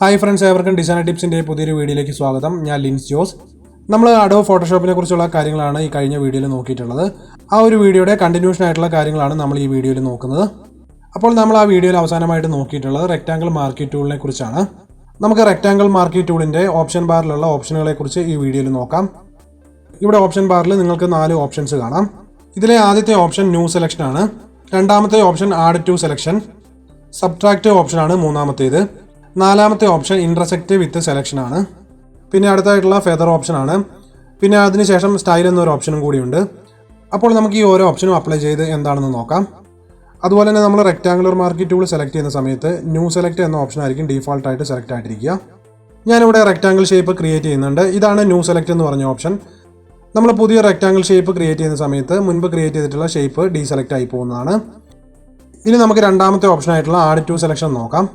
Hi friends, ഏവർക്കും design ടിപ്സിൻ്റെ പുതിയൊരു വീഡിയോയിലേക്ക് സ്വാഗതം. ഞാൻ ലിൻസ് ജോസ്. നമ്മൾ അഡോബ് ഫോട്ടോഷോപ്പിനെ കുറിച്ചുള്ള കാര്യങ്ങളാണ് ഈ കഴിഞ്ഞ വീഡിയോയിൽ നോക്കിയിട്ടുള്ളത്. ആ ഒരു വീഡിയോയുടെ കണ്ടിന്യൂഷൻ ആയിട്ടുള്ള കാര്യങ്ങളാണ് നമ്മൾ ഈ വീഡിയോയിൽ നോക്കുന്നത്. അപ്പോൾ നമ്മൾ ആ വീഡിയോയിൽ അവസാനമായിട്ട് നോക്കിയിട്ടുള്ളത് റെക്റ്റാങ്കിൾ മാർക്കി ടൂളിനെ കുറിച്ചാണ്. നമുക്ക് റെക്റ്റാങ്കിൾ മാർക്കി ടൂളിൻ്റെ ഓപ്ഷൻ ബാറിലുള്ള ഓപ്ഷനുകളെ കുറിച്ച് ഈ വീഡിയോയിൽ നോക്കാം. ഇവിടെ ഓപ്ഷൻ ബാറിൽ നിങ്ങൾക്ക് 4 ഓപ്ഷൻസ് കാണാം. ഇതിലെ ആദ്യത്തെ ഓപ്ഷൻ ന്യൂ സെലക്ഷൻ ആണ്. രണ്ടാമത്തെ option add to selection. Subtract ഓപ്ഷനാണ് മൂന്നാമത്തേത്. നാലാമത്തെ ഓപ്ഷൻ ഇൻ്റർസെക്റ്റ് വിത്ത് സെലക്ഷൻ ആണ്. പിന്നെ അടുത്തായിട്ടുള്ള ഫെദർ ഓപ്ഷൻ ആണ്. പിന്നെ അതിനുശേഷം സ്റ്റൈൽ എന്നൊരു ഓപ്ഷനും കൂടിയുണ്ട്. അപ്പോൾ നമുക്ക് ഈ ഓരോ ഓപ്ഷനും അപ്ലൈ ചെയ്ത് എന്താണെന്ന് നോക്കാം. അതുപോലെ തന്നെ നമ്മൾ റെക്റ്റാങ്കുലർ മാർക്കി ടൂൾ സെലക്ട് ചെയ്യുന്ന സമയത്ത് ന്യൂ സെലക്ട് എന്ന ഓപ്ഷൻ ആയിരിക്കും ഡീഫോൾട്ടായിട്ട് സെലക്ട് ആയിട്ടിരിക്കുക. ഞാനിവിടെ റെക്റ്റാങ്കിൾ ഷേപ്പ് ക്രിയേറ്റ് ചെയ്യുന്നുണ്ട്. ഇതാണ് ന്യൂ സെലക്ട് എന്ന് പറഞ്ഞ ഓപ്ഷൻ. നമ്മൾ പുതിയ റെക്റ്റാങ്കിൾ ഷേപ്പ് ക്രിയേറ്റ് ചെയ്യുന്ന സമയത്ത് മുൻപ് ക്രിയേറ്റ് ചെയ്തിട്ടുള്ള ഷേപ്പ് ഡീസെലക്ട് ആയി പോകുന്നതാണ്. ഇനി നമുക്ക് രണ്ടാമത്തെ ഓപ്ഷൻ ആയിട്ടുള്ള ആഡ് ടു സെലക്ഷൻ നോക്കാം.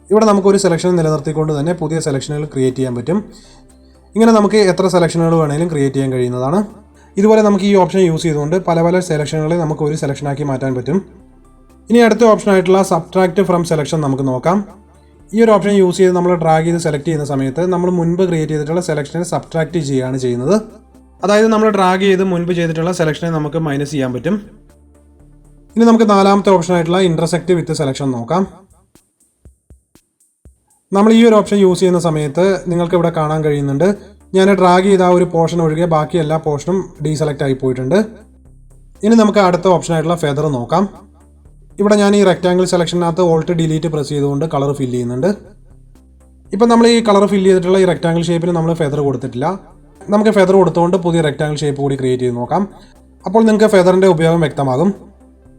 ഇവിടെ നമുക്കൊരു സെലക്ഷൻ നിലനിർത്തിക്കൊണ്ട് തന്നെ പുതിയ സെലക്ഷനുകൾ ക്രിയേറ്റ് ചെയ്യാൻ പറ്റും. ഇങ്ങനെ നമുക്ക് എത്ര സെലക്ഷനുകൾ വേണമെങ്കിലും ക്രിയേറ്റ് ചെയ്യാൻ കഴിയുന്നതാണ്. ഇതുപോലെ നമുക്ക് ഈ ഓപ്ഷൻ യൂസ് ചെയ്തുകൊണ്ട് പല പല സെലക്ഷനുകളെ നമുക്ക് ഒരു സെലക്ഷനാക്കി മാറ്റാൻ പറ്റും. ഇനി അടുത്ത ഓപ്ഷൻ ആയിട്ടുള്ള സബ്ട്രാക്റ്റ് ഫ്രം സെലക്ഷൻ നമുക്ക് നോക്കാം. ഈ ഒരു ഓപ്ഷൻ യൂസ് ചെയ്ത് നമ്മൾ ഡ്രാഗ് ചെയ്ത് സെലക്ട് ചെയ്യുന്ന സമയത്ത് നമ്മൾ മുൻപ് ക്രിയേറ്റ് ചെയ്തിട്ടുള്ള സെലക്ഷനെ സബ്ട്രാക്റ്റ് ചെയ്യുകയാണ് ചെയ്യുന്നത്. അതായത് നമ്മൾ ഡ്രാഗ് ചെയ്ത് മുൻപ് ചെയ്തിട്ടുള്ള സെലക്ഷനെ നമുക്ക് മൈനസ് ചെയ്യാൻ പറ്റും. ഇനി നമുക്ക് നാലാമത്തെ ഓപ്ഷൻ ആയിട്ടുള്ള ഇൻ്റർസെക്റ്റ് വിത്ത് സെലക്ഷൻ നോക്കാം. നമ്മൾ ഈ ഒരു ഓപ്ഷൻ യൂസ് ചെയ്യുന്ന സമയത്ത് നിങ്ങൾക്ക് ഇവിടെ കാണാൻ കഴിയുന്നുണ്ട്, ഞാൻ ഡ്രാഗ് ചെയ്ത ആ ഒരു പോർഷൻ ഒഴികെ ബാക്കി എല്ലാ പോർഷനും ഡീസെലക്ട് ആയി പോയിട്ടുണ്ട്. ഇനി നമുക്ക് അടുത്ത ഓപ്ഷൻ ആയിട്ടുള്ള ഫെദർ നോക്കാം. ഇവിടെ ഞാൻ ഈ റെക്റ്റാങ്കിൾ സെലക്ഷനകത്ത് ഓൾട്ട് ഡിലീറ്റ് പ്രസ് ചെയ്തുകൊണ്ട് കളർ ഫില്ല് ചെയ്യുന്നുണ്ട്. ഇപ്പം നമ്മൾ ഈ കളർ ഫില്ല് ചെയ്തിട്ടുള്ള ഈ റെക്റ്റാങ്കിൾ ഷേപ്പിന് നമ്മൾ ഫെദർ കൊടുത്തിട്ടില്ല. നമുക്ക് ഫെദർ കൊടുത്തുകൊണ്ട് പുതിയ റെക്റ്റാങ്കിൾ ഷേപ്പ് കൂടി ക്രിയേറ്റ് ചെയ്ത് നോക്കാം. അപ്പോൾ നിങ്ങൾക്ക് ഫെദറിൻ്റെ ഉപയോഗം വ്യക്തമാകും.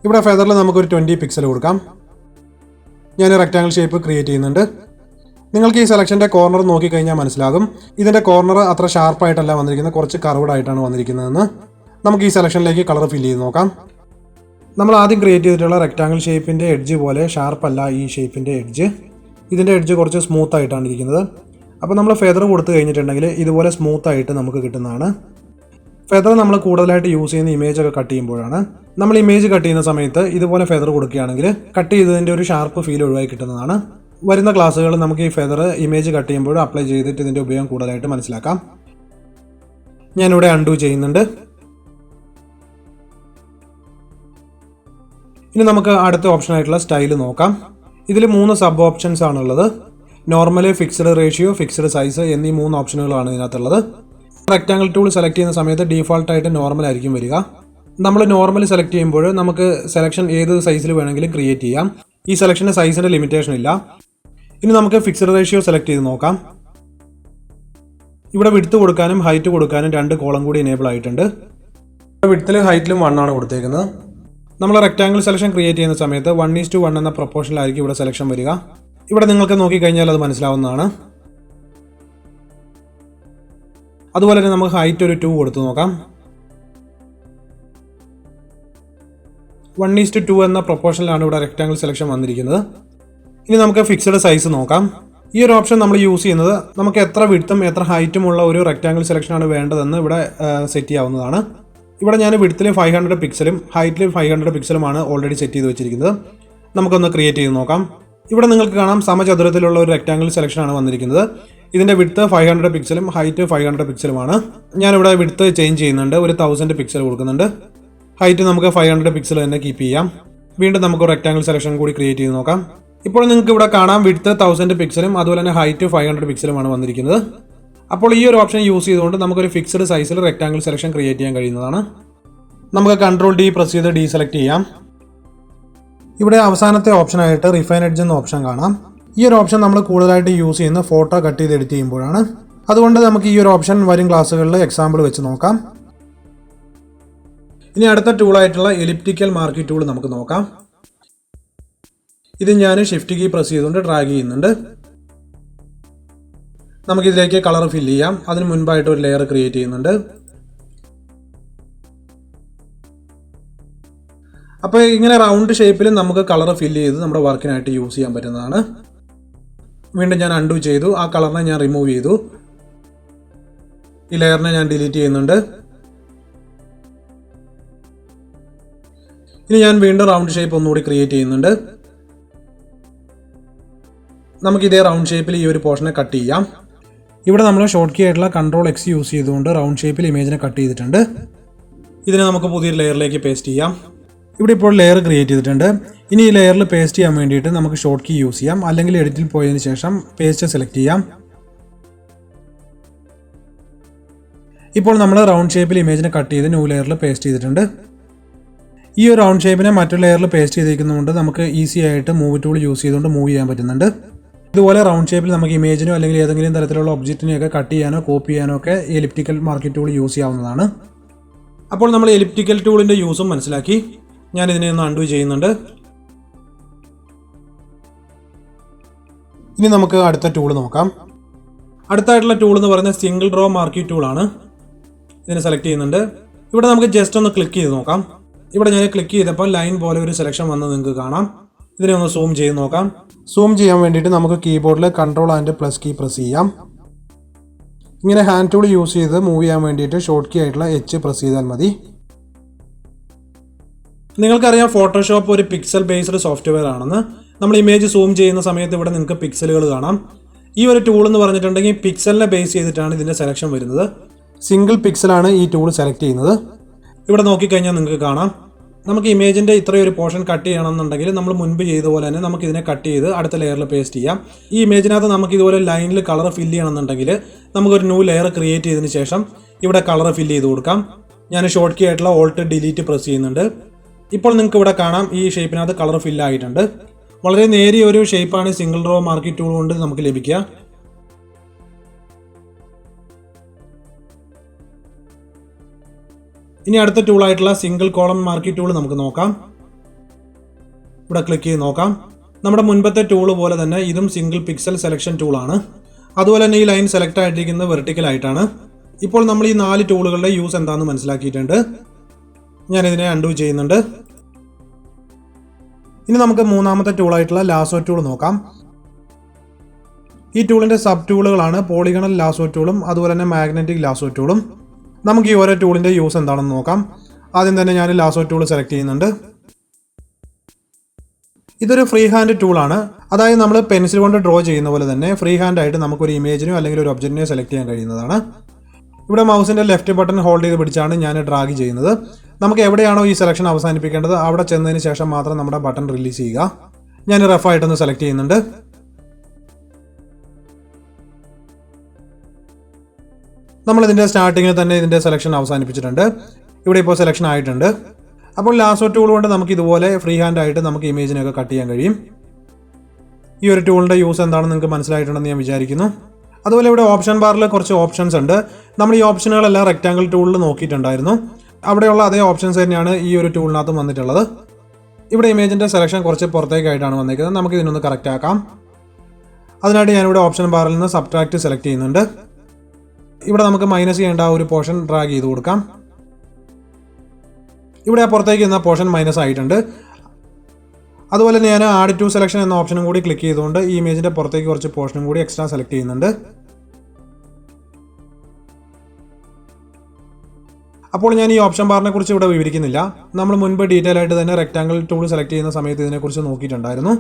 ഇവിടെ ഫെദറിൽ നമുക്കൊരു 20 പിക്സൽ കൊടുക്കാം. ഞാൻ റെക്റ്റാങ്കിൾ ഷേപ്പ് ക്രിയേറ്റ് ചെയ്യുന്നുണ്ട്. നിങ്ങൾക്ക് ഈ സെലക്ഷൻ്റെ കോർണർ നോക്കിക്കഴിഞ്ഞാൽ മനസ്സിലാകും, ഇതിൻ്റെ കോർണർ അത്ര ഷാർപ്പായിട്ടല്ല വന്നിരിക്കുന്നത്, കുറച്ച് കർവ്ഡ് ആയിട്ടാണ് വന്നിരിക്കുന്നതെന്ന്. നമുക്ക് ഈ സെലക്ഷനിലേക്ക് കളർ ഫില്ല് ചെയ്ത് നോക്കാം. നമ്മൾ ആദ്യം ക്രിയേറ്റ് ചെയ്തിട്ടുള്ള റെക്റ്റാങ്കിൾ ഷേപ്പിൻ്റെ എഡ്ജ് പോലെ ഷാർപ്പല്ല ഈ ഷേപ്പിൻ്റെ എഡ്ജ്. ഇതിൻ്റെ എഡ്ജ് കുറച്ച് സ്മൂത്ത് ആയിട്ടാണ് ഇരിക്കുന്നത്. അപ്പോൾ നമ്മൾ ഫെദർ കൊടുത്തു കഴിഞ്ഞിട്ടുണ്ടെങ്കിൽ ഇതുപോലെ സ്മൂത്തായിട്ട് നമുക്ക് കിട്ടുന്നതാണ്. ഫെദർ നമ്മൾ കൂടുതലായിട്ട് യൂസ് ചെയ്യുന്ന ഇമേജൊക്കെ കട്ട് ചെയ്യുമ്പോഴാണ്. നമ്മൾ ഇമേജ് കട്ട് ചെയ്യുന്ന സമയത്ത് ഇതുപോലെ ഫെദർ കൊടുക്കുകയാണെങ്കിൽ കട്ട് ചെയ്തതിൻ്റെ ഒരു ഷാർപ്പ് ഫീൽ ഒഴിവായി കിട്ടുന്നതാണ്. വരുന്ന ക്ലാസ്സുകൾ നമുക്ക് ഈ ഫെദർ ഇമേജ് കട്ട് ചെയ്യുമ്പോൾ അപ്ലൈ ചെയ്തിട്ട് ഇതിൻ്റെ ഉപയോഗം കൂടുതലായിട്ട് മനസ്സിലാക്കാം. ഞാനിവിടെ അൺഡു ചെയ്യുന്നുണ്ട്. ഇനി നമുക്ക് അടുത്ത ഓപ്ഷൻ ആയിട്ടുള്ള സ്റ്റൈൽ നോക്കാം. ഇതിൽ 3 സബ് ഓപ്ഷൻസ് ആണുള്ളത്. Normal, fixed ratio, fixed size എന്നീ 3 ഓപ്ഷനുകളാണ് ഇതിനകത്തുള്ളത്. റെക്റ്റാങ്കിൾ ടൂൾ സെലക്ട് ചെയ്യുന്ന സമയത്ത് ഡീഫോൾട്ടായിട്ട് നോർമൽ ആയിരിക്കും വരിക. നമ്മൾ നോർമൽ സെലക്ട് ചെയ്യുമ്പോൾ നമുക്ക് സെലക്ഷൻ ഏത് സൈസിൽ വേണമെങ്കിലും ക്രിയേറ്റ് ചെയ്യാം. ഈ സെലക്ഷന് സൈസിൻ്റെ ലിമിറ്റേഷൻ ഇല്ല. ഇനി നമുക്ക് ഫിക്സ്ഡ് റേഷ്യോ സെലക്ട് ചെയ്ത് നോക്കാം. ഇവിടെ വിഡ്ത്ത് കൊടുക്കാനും ഹൈറ്റ് കൊടുക്കാനും 2 കോളം കൂടി എനേബിൾ ആയിട്ടുണ്ട്. വിഡ്ത്തിലും ഹൈറ്റിലും 1 ആണ് കൊടുത്തേക്കുന്നത്. നമ്മൾ റെക്റ്റാങ്കിൾ സെലക്ഷൻ ക്രിയേറ്റ് ചെയ്യുന്ന സമയത്ത് 1:1 എന്ന പ്രൊപ്പോർഷനിലായിരിക്കും ഇവിടെ സെലക്ഷൻ വരിക. ഇവിടെ നിങ്ങൾക്ക് നോക്കിക്കഴിഞ്ഞാൽ അത് മനസ്സിലാവുന്നതാണ്. അതുപോലെ തന്നെ നമുക്ക് ഹൈറ്റ് ഒരു 2 കൊടുത്തു നോക്കാം. 1:2 എന്ന പ്രൊപ്പോർഷനിലാണ് ഇവിടെ റെക്റ്റാങ്കിൾ സെലക്ഷൻ വന്നിരിക്കുന്നത്. ഇനി നമുക്ക് ഫിക്സ്ഡ് സൈസ് നോക്കാം. ഈ ഒരു ഓപ്ഷൻ നമ്മൾ യൂസ് ചെയ്യുന്നത് നമുക്ക് എത്ര വിഡ്ത്തും എത്ര ഹൈറ്റും ഉള്ള ഒരു റെക്റ്റാങ്കിൾ സെലക്ഷനാണ് വേണ്ടതെന്ന് ഇവിടെ സെറ്റ് ചെയ്യാവുന്നതാണ്. ഇവിടെ ഞാൻ വിഡ്ത്തിൽ 500 പിക്സലും ഹൈറ്റിൽ 500 പിക്സലുമാണ് ഓൾറെഡി സെറ്റ് ചെയ്ത് വെച്ചിരിക്കുന്നത്. നമുക്കൊന്ന് ക്രിയേറ്റ് ചെയ്ത് നോക്കാം. ഇവിടെ നിങ്ങൾക്ക് കാണാം സമചതുരത്തിലുള്ള ഒരു റെക്റ്റാങ്കിൾ സെലക്ഷനാണ് വന്നിരിക്കുന്നത്. ഇതിൻ്റെ വിഡ്ത്ത് 500 പിക്സലും ഹൈറ്റ് 500 പിക്സലുമാണ്. ഞാനിവിടെ വിഡ്ത്ത് ചേഞ്ച് ചെയ്യുന്നുണ്ട്, ഒരു 1000 പിക്സൽ കൊടുക്കുന്നുണ്ട്. ഹൈറ്റ് നമുക്ക് 500 പിക്സൽ തന്നെ കീപ്പ് ചെയ്യാം. വീണ്ടും നമുക്ക് റെക്റ്റാങ്കിൾ സെലക്ഷൻ കൂടി ക്രിയേറ്റ് ചെയ്ത് നോക്കാം. ഇപ്പോൾ നിങ്ങൾക്ക് ഇവിടെ കാണാം വിഡ്ത്ത് 1000 പിക്സലും അതുപോലെ തന്നെ ഹൈറ്റ് 500 പിക്സലുമാണ് വന്നിരിക്കുന്നത്. അപ്പോൾ ഈ ഒരു ഓപ്ഷൻ യൂസ് ചെയ്തുകൊണ്ട് നമുക്കൊരു ഫിക്സ്ഡ് സൈസിൽ റെക്റ്റാങ്കിൾ സെലക്ഷൻ ക്രിയേറ്റ് ചെയ്യാൻ കഴിയുന്നതാണ്. നമുക്ക് Ctrl+D പ്രസ് ചെയ്ത് ഡീസെലക്ട് ചെയ്യാം. ഇവിടെ അവസാനത്തെ ഓപ്ഷനായിട്ട് റിഫൈൻ എഡ്ജ് എന്ന ഓപ്ഷൻ കാണാം. ഈ ഒരു ഓപ്ഷൻ നമ്മൾ കൂടുതലായിട്ട് യൂസ് ചെയ്യുന്ന ഫോട്ടോ കട്ട് ചെയ്ത് എഡിറ്റ് ചെയ്യുമ്പോഴാണ്. അതുകൊണ്ട് നമുക്ക് ഈ ഒരു ഓപ്ഷൻ വരും ക്ലാസ്സുകളിൽ എക്സാമ്പിൾ വെച്ച് നോക്കാം. ഇനി അടുത്ത ടൂളായിട്ടുള്ള എലിപ്റ്റിക്കൽ മാർക്കി ടൂൾ നമുക്ക് നോക്കാം. ഇത് ഞാൻ ഷിഫ്റ്റ് കീ പ്രസ് ചെയ്തുകൊണ്ട് ഡ്രാഗ് ചെയ്യുന്നുണ്ട്. നമുക്കിതിലേക്ക് കളർ ഫില്ല് ചെയ്യാം. അതിന് മുൻപായിട്ട് ഒരു ലെയർ ക്രിയേറ്റ് ചെയ്യുന്നുണ്ട്. അപ്പോൾ ഇങ്ങനെ റൗണ്ട് ഷേപ്പിൽ നമുക്ക് കളർ ഫില്ല് ചെയ്ത് നമ്മുടെ വർക്കിനായിട്ട് യൂസ് ചെയ്യാൻ പറ്റുന്നതാണ്. വീണ്ടും ഞാൻ അൺഡു ചെയ്തു. ആ കളറിനെ ഞാൻ റിമൂവ് ചെയ്തു. ഈ ലെയറിനെ ഞാൻ ഡിലീറ്റ് ചെയ്യുന്നുണ്ട്. ഇനി ഞാൻ വീണ്ടും റൗണ്ട് ഷേപ്പ് ഒന്നുകൂടി ക്രിയേറ്റ് ചെയ്യുന്നുണ്ട്. നമുക്ക് ഇതേ റൗണ്ട് ഷേപ്പിൽ ഈ ഒരു പോർഷനെ കട്ട് ചെയ്യാം. ഇവിടെ നമ്മൾ ഷോർട്ട് കീ ആയിട്ടുള്ള Ctrl+X യൂസ് ചെയ്തുകൊണ്ട് റൗണ്ട് ഷേപ്പിൽ ഇമേജിനെ കട്ട് ചെയ്തിട്ടുണ്ട്. ഇതിനെ നമുക്ക് പുതിയൊരു ലെയറിലേക്ക് പേസ്റ്റ് ചെയ്യാം. ഇവിടെ ഇപ്പോൾ ലെയർ ക്രിയേറ്റ് ചെയ്തിട്ടുണ്ട്. ഇനി ഈ ലെയറിൽ പേസ്റ്റ് ചെയ്യാൻ വേണ്ടിയിട്ട് നമുക്ക് ഷോർട്ട് കീ യൂസ് ചെയ്യാം, അല്ലെങ്കിൽ എഡിറ്റിൽ പോയതിന് ശേഷം പേസ്റ്റ് സെലക്ട് ചെയ്യാം. ഇപ്പോൾ നമ്മൾ റൗണ്ട് ഷേപ്പിൽ ഇമേജിനെ കട്ട് ചെയ്ത് ന്യൂ ലെയറിൽ പേസ്റ്റ് ചെയ്തിട്ടുണ്ട്. ഈ ഒരു റൗണ്ട് ഷേപ്പിനെ മറ്റൊരു ലെയറിൽ പേസ്റ്റ് ചെയ്തിരിക്കുന്നതുകൊണ്ട് നമുക്ക് ഈസി ആയിട്ട് മൂവ് ടൂൾ യൂസ് ചെയ്തുകൊണ്ട് മൂവ് ചെയ്യാൻ പറ്റുന്നുണ്ട്. ഇതുപോലെ റൗണ്ട് ഷേപ്പിൽ നമുക്ക് ഇമേജിനോ അല്ലെങ്കിൽ ഏതെങ്കിലും തരത്തിലുള്ള ഒബ്ജക്റ്റിനെയൊക്കെ കട്ട് ചെയ്യാനോ കോപ്പി ചെയ്യാനോ ഒക്കെ എലിപ്റ്റിക്കൽ മാർക്കിംഗ് ടൂൾ യൂസ് ചെയ്യാവുന്നതാണ്. അപ്പോൾ നമ്മൾ എലിപ്റ്റിക്കൽ ടൂളിൻ്റെ യൂസും മനസ്സിലാക്കി. ഞാൻ ഇതിനെ ഒന്ന് അൺഡു ചെയ്യുന്നുണ്ട്. ഇനി നമുക്ക് അടുത്ത ടൂൾ നോക്കാം. അടുത്തായിട്ടുള്ള ടൂൾ എന്ന് പറയുന്നത് സിംഗിൾ റോ മാർക്കിംഗ് ടൂളാണ്. ഇതിനെ സെലക്ട് ചെയ്യുന്നുണ്ട്. ഇവിടെ നമുക്ക് ജസ്റ്റ് ഒന്ന് ക്ലിക്ക് ചെയ്ത് നോക്കാം. ഇവിടെ ഞാൻ ക്ലിക്ക് ചെയ്തപ്പോൾ ലൈൻ പോലെ ഒരു സെലക്ഷൻ വന്ന് നിങ്ങൾക്ക് കാണാം. ഇതിനെ ഒന്ന് സൂം ചെയ്ത് നോക്കാം. സൂം ചെയ്യാൻ വേണ്ടിയിട്ട് നമുക്ക് കീബോർഡിൽ Ctrl++ കീ പ്രസ് ചെയ്യാം. ഇങ്ങനെ ഹാൻഡ് ടൂൾ യൂസ് ചെയ്ത് മൂവ് ചെയ്യാൻ വേണ്ടിയിട്ട് ഷോർട്ട് കീ ആയിട്ടുള്ള H പ്രസ് ചെയ്താൽ മതി. നിങ്ങൾക്കറിയാം ഫോട്ടോഷോപ്പ് ഒരു പിക്സൽ ബേസ്ഡ് സോഫ്റ്റ്വെയർ ആണെന്ന്. നമ്മൾ ഇമേജ് സൂം ചെയ്യുന്ന സമയത്ത് ഇവിടെ നിങ്ങൾക്ക് പിക്സലുകൾ കാണാം. ഈ ഒരു ടൂൾ എന്ന് പറഞ്ഞിട്ടുണ്ടെങ്കിൽ പിക്സലിനെ ബേസ് ചെയ്തിട്ടാണ് ഇതിൻ്റെ സെലക്ഷൻ വരുന്നത്. സിംഗിൾ പിക്സലാണ് ഈ ടൂൾ സെലക്ട് ചെയ്യുന്നത്. ഇവിടെ നോക്കിക്കഴിഞ്ഞാൽ നിങ്ങൾക്ക് കാണാം, നമുക്ക് ഇമേജിൻ്റെ ഇത്രയൊരു പോർഷൻ കട്ട് ചെയ്യണമെന്നുണ്ടെങ്കിൽ നമ്മൾ മുൻപ് ചെയ്ത പോലെ തന്നെ നമുക്ക് ഇതിനെ കട്ട് ചെയ്ത് അടുത്ത ലെയറിൽ പേസ്റ്റ് ചെയ്യാം. ഈ ഇമേജിനകത്ത് നമുക്ക് ഇതുപോലെ ലൈനിൽ കളർ ഫില്ല് ചെയ്യണമെന്നുണ്ടെങ്കിൽ നമുക്കൊരു ന്യൂ ലെയർ ക്രിയേറ്റ് ചെയ്തതിന് ശേഷം ഇവിടെ കളർ ഫില്ല് ചെയ്ത് കൊടുക്കാം. ഞാൻ ഷോർട്ട് കീ ആയിട്ടുള്ള Alt+Delete പ്രസ് ചെയ്യുന്നുണ്ട്. ഇപ്പോൾ നിങ്ങൾക്ക് ഇവിടെ കാണാം ഈ ഷേപ്പിനകത്ത് കളർ ഫില്ല് ആയിട്ടുണ്ട്. വളരെ നേരിയ ഒരു ഷേപ്പാണ് സിംഗിൾ റോ മാർക്കിംഗ് ടൂൾ കൊണ്ട് നമുക്ക് ലഭിക്കുക. ഇനി അടുത്ത ടൂളായിട്ടുള്ള സിംഗിൾ കോളം മാർക്കിംഗ് ടൂൾ നമുക്ക് നോക്കാം. ഇവിടെ ക്ലിക്ക് ചെയ്ത് നോക്കാം. നമ്മുടെ മുൻപത്തെ ടൂൾ പോലെ തന്നെ ഇതും സിംഗിൾ പിക്സൽ സെലക്ഷൻ ടൂളാണ്. അതുപോലെ തന്നെ ഈ ലൈൻ സെലക്ട് ആയിട്ടിരിക്കുന്നത് വെർട്ടിക്കൽ ആയിട്ടാണ്. ഇപ്പോൾ നമ്മൾ ഈ 4 ടൂളുകളുടെ യൂസ് എന്താണെന്ന് മനസ്സിലാക്കിയിട്ടുണ്ട്. ഞാനിതിനെ അൺഡു ചെയ്യുന്നുണ്ട്. ഇനി നമുക്ക് മൂന്നാമത്തെ ടൂളായിട്ടുള്ള ലാസോ ടൂൾ നോക്കാം. ഈ ടൂളിൻ്റെ സബ് ടൂളുകളാണ് പോളിഗണൽ ലാസോ ടൂളും അതുപോലെ തന്നെ മാഗ്നറ്റിക് ലാസോ ടൂളും. നമുക്ക് ഈ ഓരോ ടൂളിൻ്റെ യൂസ് എന്താണെന്ന് നോക്കാം. ആദ്യം തന്നെ ഞാൻ ലാസോ ടൂൾ സെലക്ട് ചെയ്യുന്നുണ്ട്. ഇതൊരു ഫ്രീ ഹാൻഡ് ടൂളാണ്. അതായത് നമ്മൾ പെൻസിൽ കൊണ്ട് ഡ്രോ ചെയ്യുന്ന പോലെ തന്നെ ഫ്രീ ഹാൻഡ് ആയിട്ട് നമുക്കൊരു ഇമേജിനോ അല്ലെങ്കിൽ ഒരു ഒബ്ജക്റ്റിനെയോ സെലക്ട് ചെയ്യാൻ കഴിയുന്നതാണ്. ഇവിടെ മൗസിൻ്റെ ലെഫ്റ്റ് ബട്ടൺ ഹോൾഡ് ചെയ്ത് പിടിച്ചാണ് ഞാൻ ഡ്രാഗ് ചെയ്യുന്നത്. നമുക്ക് എവിടെയാണോ ഈ സെലക്ഷൻ അവസാനിപ്പിക്കേണ്ടത് അവിടെ ചെന്നതിന് ശേഷം മാത്രം നമ്മുടെ ബട്ടൺ റിലീസ് ചെയ്യുക. ഞാൻ റഫായിട്ടൊന്ന് സെലക്ട് ചെയ്യുന്നുണ്ട്. നമ്മളിതിൻ്റെ സ്റ്റാർട്ടിങ്ങിൽ തന്നെ ഇതിൻ്റെ സെലക്ഷൻ അവസാനിപ്പിച്ചിട്ടുണ്ട്. ഇവിടെ ഇപ്പോൾ സെലക്ഷൻ ആയിട്ടുണ്ട്. അപ്പോൾ ലാസോ ടൂൾ കൊണ്ട് നമുക്ക് ഇതുപോലെ ഫ്രീ ഹാൻഡ് ആയിട്ട് നമുക്ക് ഇമേജിനൊക്കെ കട്ട് ചെയ്യാൻ കഴിയും. ഈ ഒരു ടൂളിൻ്റെ യൂസ് എന്താണെന്ന് നിങ്ങൾക്ക് മനസ്സിലായിട്ടുണ്ടെന്ന് ഞാൻ വിചാരിക്കുന്നു. അതുപോലെ ഇവിടെ ഓപ്ഷൻ ബാറിൽ കുറച്ച് ഓപ്ഷൻസ് ഉണ്ട്. നമ്മൾ ഈ ഓപ്ഷനുകളെല്ലാം റെക്റ്റാങ്കിൾ ടൂളിൽ നോക്കിയിട്ടുണ്ടായിരുന്നു. അവിടെയുള്ള അതേ ഓപ്ഷൻസ് തന്നെയാണ് ഈ ഒരു ടൂളിനകത്തും വന്നിട്ടുള്ളത്. ഇവിടെ ഇമേജിൻ്റെ സെലക്ഷൻ കുറച്ച് പുറത്തേക്കായിട്ടാണ് വന്നിരിക്കുന്നത്. നമുക്ക് ഇതിനൊന്ന് കറക്റ്റ് ആക്കാം. അതിനായിട്ട് ഞാനിവിടെ ഓപ്ഷൻ ബാറിൽ നിന്ന് സബ്ട്രാക്റ്റ് സെലക്ട് ചെയ്യുന്നുണ്ട്. ഇവിടെ നമുക്ക് മൈനസ് ചെയ്യേണ്ട ആ ഒരു പോർഷൻ ഡ്രാഗ് ചെയ്ത് കൊടുക്കാം. ഇവിടെ പുറത്തേക്ക് എന്ന പോർഷൻ മൈനസ് ആയിട്ടുണ്ട്. അതുപോലെ തന്നെ ഞാൻ ആഡ് ടു സെലക്ഷൻ എന്ന ഓപ്ഷനും കൂടി ക്ലിക്ക് ചെയ്തുകൊണ്ട് ഈ ഇമേജിൻ്റെ പുറത്തേക്ക് കുറച്ച് പോർഷനും കൂടി എക്സ്ട്രാ സെലക്ട് ചെയ്യുന്നുണ്ട്. അപ്പോൾ ഞാൻ ഈ ഓപ്ഷൻ ബാറിനെ കുറിച്ച് ഇവിടെ വിവരിക്കുന്നില്ല. നമ്മൾ മുൻപ് ഡീറ്റെയിൽ ആയിട്ട് തന്നെ റെക്റ്റാങ്കിൾ ടൂൾ സെലക്ട് ചെയ്യുന്ന സമയത്ത് ഇതിനെക്കുറിച്ച് നോക്കിയിട്ടുണ്ടായിരുന്നു.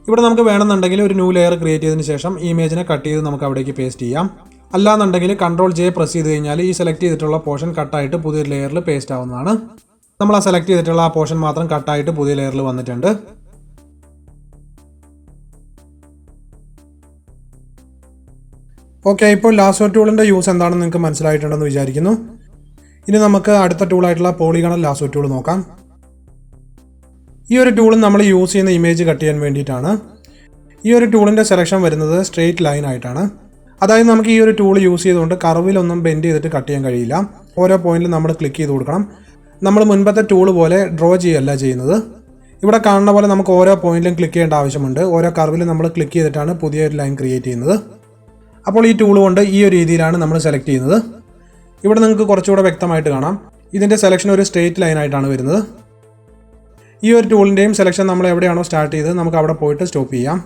ഇവിടെ നമുക്ക് വേണമെന്നുണ്ടെങ്കിൽ ഒരു ന്യൂ ലെയർ ക്രിയേറ്റ് ചെയ്തതിന് ശേഷം ഈ ഇമേജിനെ കട്ട് ചെയ്ത് നമുക്ക് അവിടേക്ക് പേസ്റ്റ് ചെയ്യാം. അല്ലാന്നുണ്ടെങ്കിൽ Ctrl+J പ്രസ് ചെയ്ത് കഴിഞ്ഞാൽ ഈ സെലക്ട് ചെയ്തിട്ടുള്ള പോർഷൻ കട്ടായിട്ട് പുതിയൊരു ലെയറിൽ പേസ്റ്റ് ആവുന്നതാണ്. നമ്മൾ ആ സെലക്ട് ചെയ്തിട്ടുള്ള ആ പോർഷൻ മാത്രം കട്ടായിട്ട് പുതിയ ലെയറിൽ വന്നിട്ടുണ്ട്. ഓക്കെ, ഇപ്പോൾ ലാസോ ടൂളിൻ്റെ യൂസ് എന്താണെന്ന് നിങ്ങൾക്ക് മനസ്സിലായിട്ടുണ്ടെന്ന് വിചാരിക്കുന്നു. ഇനി നമുക്ക് അടുത്ത ടൂളായിട്ടുള്ള പോളിഗണൽ ലാസോ ടൂൾ നോക്കാം. ഈ ഒരു ടൂളും നമ്മൾ യൂസ് ചെയ്യുന്ന ഇമേജ് കട്ട് ചെയ്യാൻ വേണ്ടിയിട്ടാണ്. ഈ ഒരു ടൂളിൻ്റെ സെലക്ഷൻ വരുന്നത് സ്ട്രെയിറ്റ് ലൈൻ ആയിട്ടാണ്. അതായത് നമുക്ക് ഈ ഒരു ടൂൾ യൂസ് ചെയ്തുകൊണ്ട് കർവിലൊന്നും ബെൻഡ് ചെയ്തിട്ട് കട്ട് ചെയ്യാൻ കഴിയില്ല. ഓരോ പോയിന്റിലും നമ്മൾ ക്ലിക്ക് ചെയ്ത് കൊടുക്കണം. നമ്മൾ മുൻപത്തെ ടൂൾ പോലെ ഡ്രോ ചെയ്യല്ല ചെയ്യുന്നത്. ഇവിടെ കാണുന്ന പോലെ നമുക്ക് ഓരോ പോയിന്റിലും ക്ലിക്ക് ചെയ്യേണ്ട ആവശ്യമുണ്ട്. ഓരോ കർവിലും നമ്മൾ ക്ലിക്ക് ചെയ്തിട്ടാണ് പുതിയൊരു ലൈൻ ക്രിയേറ്റ് ചെയ്യുന്നത്. അപ്പോൾ ഈ ടൂൾ കൊണ്ട് ഈ ഒരു രീതിയിലാണ് നമ്മൾ സെലക്ട് ചെയ്യുന്നത്. ഇവിടെ നിങ്ങൾക്ക് കുറച്ചുകൂടെ വ്യക്തമായിട്ട് കാണാം. ഇതിൻ്റെ സെലക്ഷൻ ഒരു സ്ട്രെയിറ്റ് ലൈൻ ആയിട്ടാണ് വരുന്നത്. ഈ ഒരു ടൂളിൻ്റെയും സെലക്ഷൻ നമ്മൾ എവിടെയാണോ സ്റ്റാർട്ട് ചെയ്തത് നമുക്ക് അവിടെ പോയിട്ട് സ്റ്റോപ്പ് ചെയ്യാം.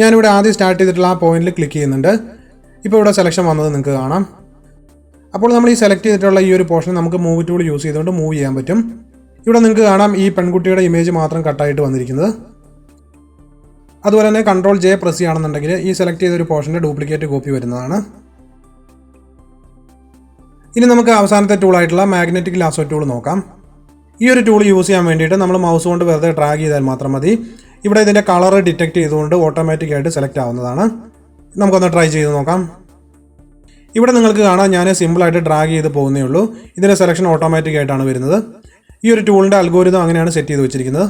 ഞാനിവിടെ ആദ്യം സ്റ്റാർട്ട് ചെയ്തിട്ടുള്ള ആ പോയിന്റിൽ ക്ലിക്ക് ചെയ്യുന്നുണ്ട്. ഇപ്പോൾ ഇവിടെ സെലക്ഷൻ വന്നത് നിങ്ങൾക്ക് കാണാം. അപ്പോൾ നമ്മൾ ഈ സെലക്ട് ചെയ്തിട്ടുള്ള ഈ ഒരു പോർഷൻ നമുക്ക് മൂവ് ടൂൾ യൂസ് ചെയ്തുകൊണ്ട് മൂവ് ചെയ്യാൻ പറ്റും. ഇവിടെ നിങ്ങൾക്ക് കാണാം ഈ പെൺകുട്ടിയുടെ ഇമേജ് മാത്രം കട്ടായിട്ട് വന്നിരിക്കുന്നത്. അതുപോലെ തന്നെ Ctrl J പ്രസ് ചെയ്യുകയാണെന്നുണ്ടെങ്കിൽ ഈ സെലക്ട് ചെയ്ത ഒരു പോർഷൻ്റെ ഡ്യൂപ്ലിക്കേറ്റ് കോപ്പി വരുന്നതാണ്. ഇനി നമുക്ക് അവസാനത്തെ ടൂളായിട്ടുള്ള മാഗ്നറ്റിക് ലാസോ ടൂൾ നോക്കാം. ഈ ഒരു ടൂൾ യൂസ് ചെയ്യാൻ വേണ്ടിയിട്ട് നമ്മൾ മൗസ് കൊണ്ട് വെറുതെ ഡ്രാഗ് ചെയ്താൽ മാത്രം മതി. ഇവിടെ ഇതിൻ്റെ കളർ ഡിറ്റക്ട് ചെയ്തുകൊണ്ട് ഓട്ടോമാറ്റിക്കായിട്ട് സെലക്ട് ആവുന്നതാണ്. നമുക്കൊന്ന് ട്രൈ ചെയ്ത് നോക്കാം. ഇവിടെ നിങ്ങൾക്ക് കാണാം ഞാൻ സിമ്പിളായിട്ട് ഡ്രാഗ് ചെയ്ത് പോകുന്നേ ഉള്ളൂ. ഇതിൻ്റെ സെലക്ഷൻ ഓട്ടോമാറ്റിക്കായിട്ടാണ് വരുന്നത്. ഈ ഒരു ടൂളിൻ്റെ അൽഗോരിതം അങ്ങനെയാണ് സെറ്റ് ചെയ്ത് വെച്ചിരിക്കുന്നത്.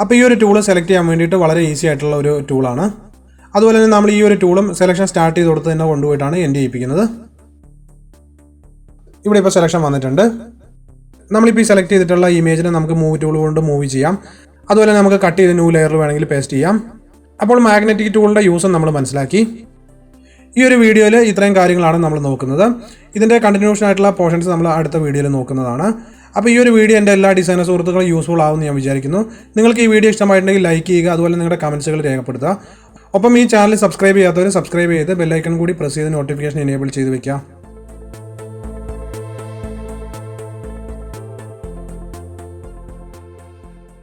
അപ്പോൾ ഈ ഒരു ടൂൾ സെലക്ട് ചെയ്യാൻ വേണ്ടിയിട്ട് വളരെ ഈസി ആയിട്ടുള്ള ഒരു ടൂളാണ്. അതുപോലെ തന്നെ നമ്മൾ ഈ ഒരു ടൂളും സെലക്ഷൻ സ്റ്റാർട്ട് ചെയ്ത് കൊടുത്ത് തന്നെ കൊണ്ടുപോയിട്ടാണ് എൻഡ് ചെയ്യിപ്പിക്കുന്നത്. ഇവിടെ ഇപ്പോൾ സെലക്ഷൻ വന്നിട്ടുണ്ട്. നമ്മളിപ്പോൾ ഈ സെലക്ട് ചെയ്തിട്ടുള്ള ഇമേജിനെ നമുക്ക് മൂവ് ടൂൾ കൊണ്ട് മൂവ് ചെയ്യാം. അതുപോലെ നമുക്ക് കട്ട് ചെയ്ത് ന്യൂ ലെയറിൽ വേണമെങ്കിൽ പേസ്റ്റ് ചെയ്യാം. അപ്പോൾ മാഗ്നറ്റിക് ടൂളിൻ്റെ യൂസും നമ്മൾ മനസ്സിലാക്കി. ഈ ഒരു വീഡിയോയിൽ ഇത്രയും കാര്യങ്ങളാണ് നമ്മൾ നോക്കുന്നത്. ഇതിൻ്റെ കണ്ടിന്യൂഷൻ ആയിട്ടുള്ള പോർഷൻസ് നമ്മൾ അടുത്ത വീഡിയോയിൽ നോക്കുന്നതാണ്. അപ്പോൾ ഈ ഒരു വീഡിയോ എൻ്റെ എല്ലാ ഡിസൈനർ സുഹൃത്തുക്കളും യൂസ്ഫുൾ ആവുമെന്ന് ഞാൻ വിചാരിക്കുന്നു. നിങ്ങൾക്ക് ഈ വീഡിയോ ഇഷ്ടമായിട്ടുണ്ടെങ്കിൽ ലൈക്ക് ചെയ്യുക. അതുപോലെ നിങ്ങളുടെ കമൻസുകൾ രേഖപ്പെടുത്തുക. ഒപ്പം ഈ ചാനൽ സബ്സ്ക്രൈബ് ചെയ്യാത്തവർ സബ്സ്ക്രൈബ് ചെയ്ത് ബെല്ലൈക്കൺ കൂടി പ്രസ് ചെയ്ത് നോട്ടിഫിക്കേഷൻ എനേബിൾ ചെയ്ത് വെക്കുക.